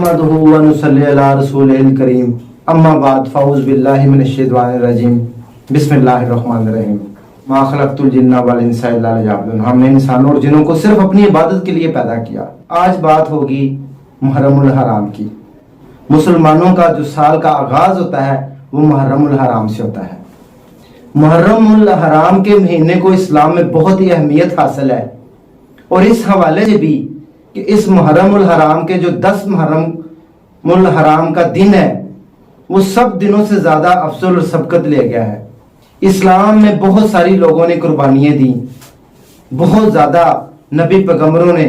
नहमदुहु व नुसल्ली अला रसूलिल करीम अम्मा बाद फ़ऊज़ बिल्लाहि मिनश्शैतानिर रजीम बिस्मिल्लाहिर रहमानिर रहीम मा खलक़तुल जिन्ना वल इंसा इल्ला लियअबुदून। हमने इंसानों और जिनों को सिर्फ अपनी इबादत के लिए पैदा किया। आज बात होगी मुहर्रमुल हराम की। मुसलमानों का जो साल का आगाज होता है वो मुहर्रमुल हराम से होता है। मुहर्रमुल हराम के महीने को इस्लाम में बहुत ही अहमियत हासिल है और इस हवाले से भी कि इस मुहर्रमुल हराम के जो 10 मुहर्रमुल हराम का दिन है वो सब दिनों से ज्यादा अफजल और सबकत ले गया है। इस्लाम में बहुत सारी लोगों ने कुर्बानियां दी, बहुत ज्यादा नबी पैगंबरों ने,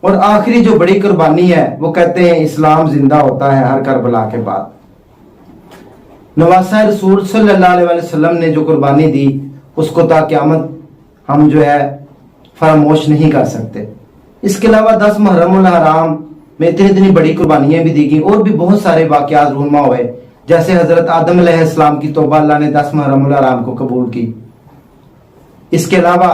और आखिरी जो बड़ी कुर्बानी है वो कहते हैं इस्लाम जिंदा होता है हर करबला के बाद। नवासा रसूल सल्लल्लाहु अलैहि वसल्लम ने जो कुर्बानी दी उसको ता क़यामत हम जो है फरामोश नहीं कर सकते। इसके अलावा 10 मुहर्रमुल हराम में इतनी बड़ी कुर्बानियां भी दी गई और भी बहुत सारे वाक़यात रूनमा हुए, जैसे हजरत आदम अलैहिस्सलाम की तौबा अल्लाह ने 10 मुहर्रमुल हराम को कबूल की। इसके अलावा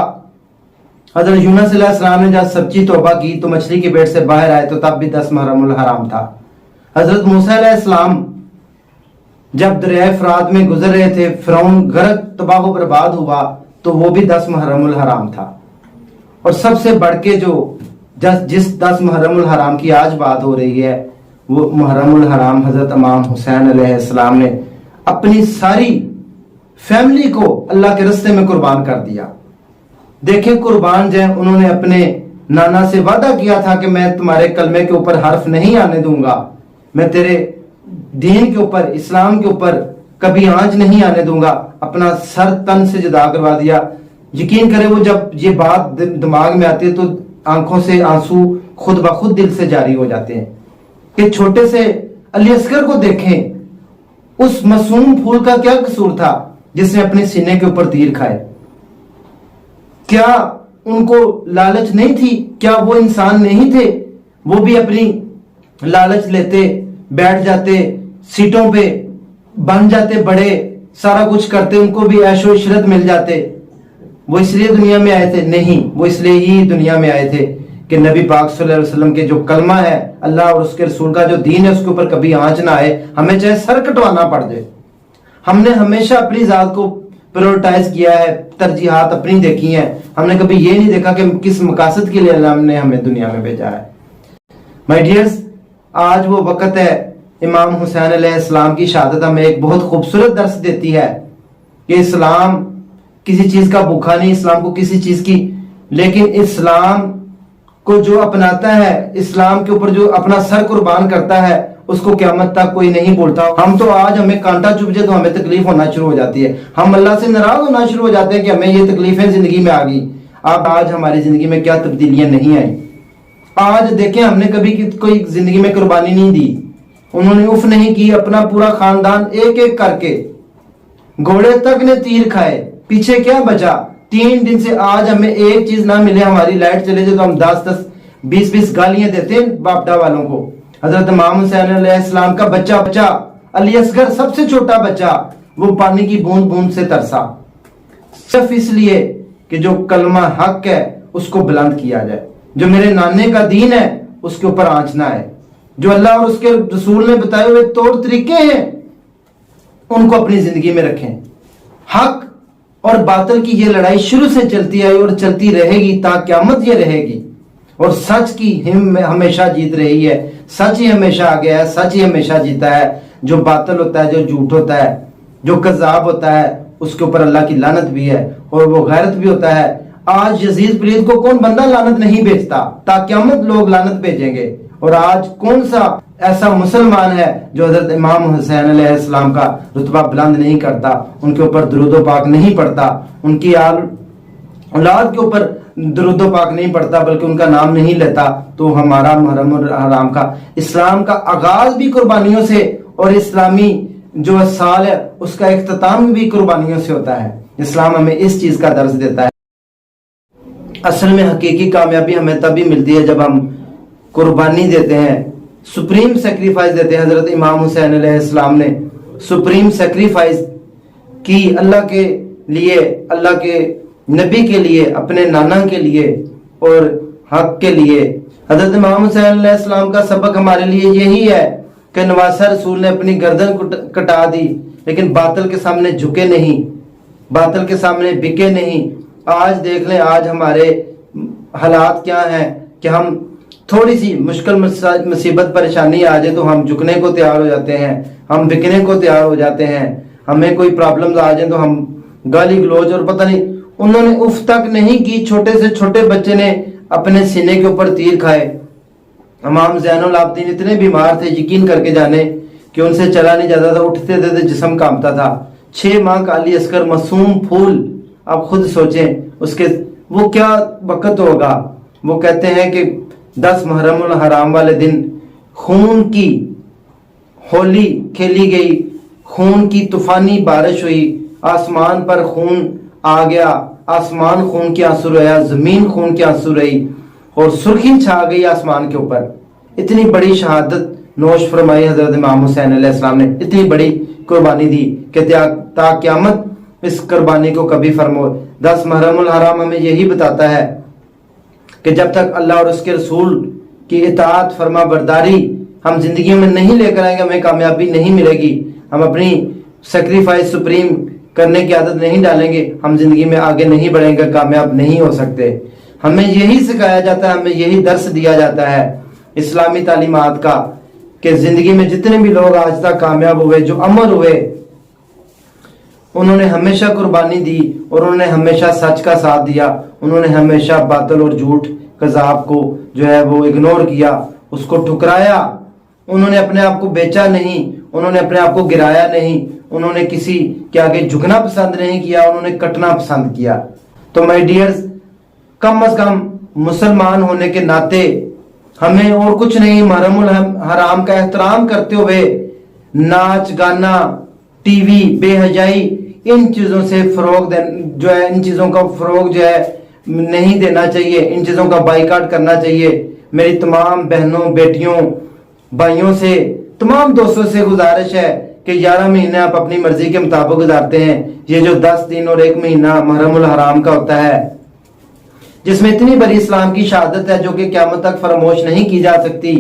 हजरत यूनुस अलैहिस्सलाम ने जब सच्ची तौबा की तो मछली के पेट से बाहर आए तो तब भी 10 मुहर्रमुल हराम था। हजरत मूसा अलैहिस्सलाम जब दरिया फरात में गुजर रहे थे, फिरौन गर्क तबाह बर्बाद हुआ तो वो भी 10 मुहर्रमुल हराम था। और सबसे बढ़ के जो जिस 10 मुहर्रमुल हराम की आज बात हो रही है वो मुहर्रमुल हराम हजरत इमाम हुसैन अलैहिस्सलाम ने अपनी सारी फैमिली को अल्लाह के रास्ते में कुर्बान कर दिया। देखें कुर्बान जो है, उन्होंने अपने नाना से वादा किया था कि मैं तुम्हारे कलमे के ऊपर हर्फ नहीं आने दूंगा, मैं तेरे दीन के ऊपर, इस्लाम के ऊपर कभी आंच नहीं आने दूंगा। अपना सर तन से जुदा करवा दिया। यकीन करें वो जब ये बात दिमाग में आती है तो आंखों से आंसू खुद ब खुद दिल से जारी हो जाते हैं कि छोटे से अली असगर को देखें, उस मासूम फूल का क्या कसूर था जिसने अपने सीने के ऊपर तीर खाए? क्या उनको लालच नहीं थी? क्या वो इंसान नहीं थे? वो भी अपनी लालच लेते, बैठ जाते, सीटों पे बन जाते, बड़े सारा कुछ करते, उनको भी ऐशो इशरत मिल जाते। वो इसलिए दुनिया में आए थे? नहीं, वो इसलिए ही दुनिया में आए थे कि नबी पाक सल्लल्लाहु अलैहि वसल्लम के जो कलमा है, अल्लाह और उसके रसूल का जो दीन है उसके ऊपर कभी आंच ना आए, हमें चाहे सर कटवाना पड़ जाए। हमने हमेशा अपनी जात को प्रायोरिटाइज किया है, तरजीहात अपनी देखी है। हमने कभी ये नहीं देखा कि किस मकासद के लिए अल्लाह ने हमें दुनिया में भेजा है। माय डियर्स, आज वो वक्त है, इमाम हुसैन अलैहिस्सलाम की शहादत हमें एक बहुत खूबसूरत दर्स देती है कि इस्लाम किसी चीज का भूखा नहीं, इस्लाम को किसी चीज की, लेकिन इस्लाम को जो अपनाता है, इस्लाम के ऊपर जो अपना सर कुर्बान करता है, उसको क़यामत तक कोई नहीं बोलता। हम तो आज हमें कांटा चुभ जाए तो हमें तकलीफ होना शुरू हो जाती है, हम अल्लाह से नाराज होना शुरू हो जाते हैं कि हमें ये तकलीफें जिंदगी में आ गई। अब आज हमारी जिंदगी में क्या तब्दीलियां नहीं आई। आज देखें, हमने कभी कोई जिंदगी में कुर्बानी नहीं दी, उन्होंने उफ नहीं की, अपना पूरा खानदान एक एक करके, घोड़े तक ने तीर खाए, पीछे क्या बचा? 3 दिन से आज हमें एक चीज ना मिले, हमारी लाइट चले जाए तो हम 10-10, 20-20 गालियां देते हैं बापडा वालों को। हजरत इमाम हुसैन अलैहिस्सलाम का बच्चा अली असगर, सबसे छोटा बच्चा, वो पानी की बूंद बूंद से तरसा, सिर्फ इसलिए कि जो कलमा हक है उसको बुलंद किया जाए, जो मेरे नाने का दीन है उसके ऊपर आंच ना आए, जो अल्लाह और उसके रसूल ने बताए हुए तौर तरीके हैं उनको अपनी जिंदगी में रखें। हक और बातिल की ये लड़ाई शुरू से चलती आई और चलती रहेगी ता क़यामत ये रहेगी, और सच की हमेशा जीत रही है। सच ही हमेशा आगे है, सच ही हमेशा जीता है। जो बातिल होता है, जो झूठ होता है, जो कज़ाब होता है, उसके ऊपर अल्लाह की लानत भी है और वो गैरत भी होता है। आज यजीद पलीद को कौन बंदा लानत नहीं भेजता, ता क़यामत लोग लानत भेजेंगे। और आज कौन सा ऐसा मुसलमान है जो हजरत इमाम हुसैन अलैहिस्सलाम का रुतबा बुलंद नहीं करता, उनके ऊपर दुरूद पाक नहीं पढ़ता, उनकी औलाद के ऊपर दुरूद पाक नहीं पढ़ता, बल्कि उनका नाम नहीं लेता? तो हमारा मुहर्रमुल हराम का, इस्लाम का आगाज भी कुर्बानियों से और इस्लामी जो साल है उसका इख्तिताम भी कुर्बानियों से होता है। इस्लाम हमें इस चीज का दर्ज देता है। असल में हकीकी कामयाबी हमें तभी मिलती है जब हम कुर्बानी देते हैं, सुप्रीम सेक्रीफाइस देते हैं। हजरत इमाम हुसैन अलैहिस्सलाम ने सुप्रीम सेक्रीफाइस की अल्लाह के लिए, अल्लाह के नबी के लिए, अपने नाना के लिए और हक के लिए। حضرت امام حسین علیہ السلام کا سبق ہمارے لیے یہی ہے کہ نواسہ رسول نے اپنی گردن کٹا دی لیکن باطل کے سامنے جھکے نہیں، باطل کے سامنے بکے نہیں۔ آج دیکھ لیں آج ہمارے حالات کیا ہیں کہ ہم تھوڑی سی مشکل مصیبت پریشانی آ جائے تو ہم جھکنے کو تیار ہو جاتے ہیں، ہم بکنے کو تیار ہو جاتے ہیں۔ ہمیں کوئی پرابلمز آ جائیں تو ہم گالی گلوچ اور پتہ نہیں، انہوں نے اف تک نہیں کی، چھوٹے سے چھوٹے بچے نے اپنے سینے کے اوپر تیر کھائے۔ امام زین العابدین اتنے بیمار تھے، یقین کر کے جانے کہ ان سے چلا نہیں جاتا تھا، اٹھتے تھے تو جسم کانپتا تھا۔ 6 ماہ کا علی اصغر معصوم پھول، آپ خود سوچیں اس کے وہ کیا وقت ہوگا۔ وہ کہتے ہیں کہ 10 محرم الحرام والے دن خون کی ہولی کھیلی گئی، خون کی طوفانی بارش ہوئی، آسمان پر خون آ گیا، آسمان خون کے آنسو رہا، زمین خون کے آنسو رہی اور سرخی چھا گئی آسمان کے اوپر۔ اتنی بڑی شہادت نوش فرمائی حضرت امام حسین علیہ السلام نے، اتنی بڑی قربانی دی کہ تا قیامت اس قربانی کو کبھی فرمو۔ 10 محرم الحرام ہمیں یہی بتاتا ہے کہ جب تک اللہ اور اس کے رسول کی اطاعت فرما برداری ہم زندگی میں نہیں لے کر آئیں گے، ہمیں کامیابی نہیں ملے گی۔ ہم اپنی سیکریفائس سپریم کرنے کی عادت نہیں ڈالیں گے، ہم زندگی میں آگے نہیں بڑھیں گے، کامیاب نہیں ہو سکتے۔ ہمیں یہی سکھایا جاتا ہے، ہمیں یہی درس دیا جاتا ہے اسلامی تعلیمات کا کہ زندگی میں جتنے بھی لوگ آج تک کامیاب ہوئے، جو امر ہوئے، انہوں نے ہمیشہ قربانی دی اور انہوں نے ہمیشہ سچ کا ساتھ دیا، انہوں نے ہمیشہ باطل اور جھوٹ کذاب کو جو ہے وہ اگنور کیا، اس کو ٹھکرایا۔ انہوں نے اپنے آپ کو بیچا نہیں، انہوں نے اپنے آپ کو گرایا نہیں، انہوں نے کسی کے آگے جھکنا پسند نہیں کیا، انہوں نے کٹنا پسند کیا۔ تو مائی ڈیئرز، کم از کم مسلمان ہونے کے ناطے ہمیں اور کچھ نہیں، محرم الحرام کا احترام کرتے ہوئے ناچ گانا، ٹی وی، بے حیائی، ان چیزوں سے ان چیزوں کا فروغ جو ہے نہیں دینا چاہیے، ان چیزوں کا بائیکاٹ کرنا چاہیے۔ میری تمام بہنوں، بیٹیوں، بھائیوں سے، تمام دوستوں سے گزارش ہے کہ 11 مہینے آپ اپنی مرضی کے مطابق گزارتے ہیں، یہ جو 10 دن اور 1 مہینہ محرم الحرام کا ہوتا ہے، جس میں اتنی بڑی اسلام کی شہادت ہے جو کہ قیامت تک فراموش نہیں کی جا سکتی،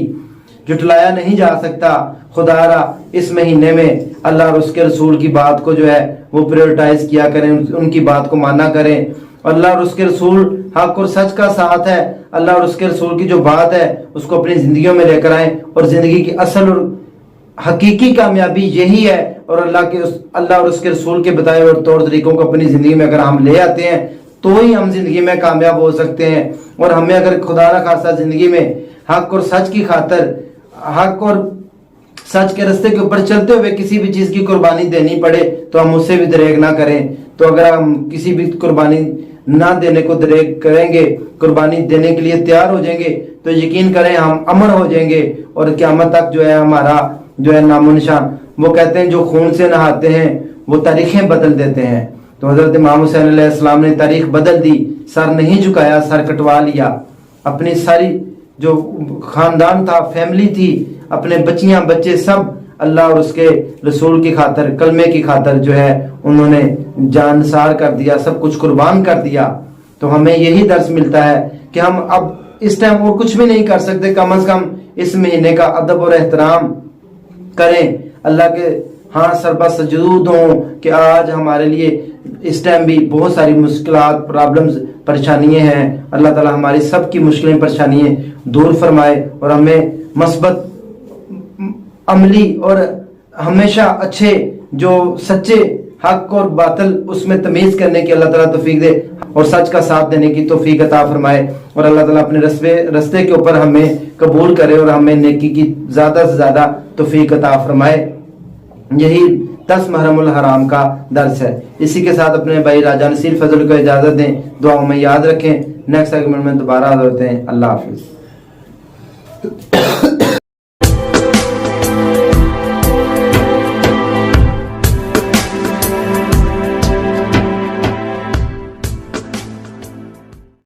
جھٹلایا نہیں جا سکتا۔ خدا را اس مہینے میں اللہ اور اس کے رسول کی بات کو جو ہے وہ پریورٹائز کیا کریں، ان کی بات کو مانا کریں۔ اللہ اور اس کے رسول حق اور سچ کا ساتھ ہے، اللہ اور اس کے رسول کی جو بات ہے اس کو اپنی زندگیوں میں لے کر آئیں، اور زندگی کی اصل اور حقیقی کامیابی یہی ہے۔ اور اللہ اور اس کے رسول کے بتائے ہوئے طور طریقوں کو اپنی زندگی میں اگر ہم لے آتے ہیں تو ہی ہم زندگی میں کامیاب ہو سکتے ہیں۔ اور ہمیں اگر خدا نہ خاصہ زندگی میں حق اور سچ کی خاطر، حق اور سچ کے رستے کے اوپر چلتے ہوئے کسی بھی چیز کی قربانی دینی پڑے تو ہم اس سے بھی دریغ نہ کریں۔ تو اگر ہم کسی بھی قربانی نہ دینے کو دریغ کریں گے، قربانی دینے کے لیے تیار ہو جائیں گے، تو یقین کریں ہم امر ہو جائیں گے اور قیامت تک جو ہے ہمارا جو ہے نام و نشان۔ وہ کہتے ہیں جو خون سے نہاتے ہیں وہ تاریخیں بدل دیتے ہیں۔ تو حضرت امام حسین علیہ السلام نے تاریخ بدل دی، سر نہیں جھکایا، سر کٹوا لیا۔ اپنی ساری جو خاندان تھا، فیملی تھی، اپنے بچیاں بچے سب اللہ اور اس کے رسول کی خاطر، کلمے کی خاطر جو ہے انہوں نے جان نثار کر دیا، سب کچھ قربان کر دیا۔ تو ہمیں یہی درس ملتا ہے کہ ہم اب اس ٹائم اور کچھ بھی نہیں کر سکتے، کم از کم اس مہینے کا ادب اور احترام کریں، اللہ کے ہاں سربا سجود ہوں کہ آج ہمارے لیے اس ٹائم بھی بہت ساری مشکلات، پرابلمز، پریشانیاں ہیں۔ اللہ تعالی ہماری سب کی مشکلیں، پریشانیاں دور فرمائے اور ہمیں مثبت عملی اور ہمیشہ اچھے جو سچے حق اور باطل اس میں تمیز کرنے کی اللہ تعالیٰ توفیق دے اور سچ کا ساتھ دینے کی توفیق عطا فرمائے، اور اللہ تعالیٰ اپنے رستے کے اوپر ہمیں قبول کرے اور ہمیں نیکی کی زیادہ سے زیادہ توفیق عطا فرمائے۔ یہی 10 محرم الحرام کا درس ہے۔ اسی کے ساتھ اپنے بھائی راجہ نصیر فضل کو اجازت دیں، دعاؤں میں یاد رکھیں۔ نیکسٹ سیگمنٹ میں دوبارہ حاضر ہوتے ہیں۔ اللہ حافظ۔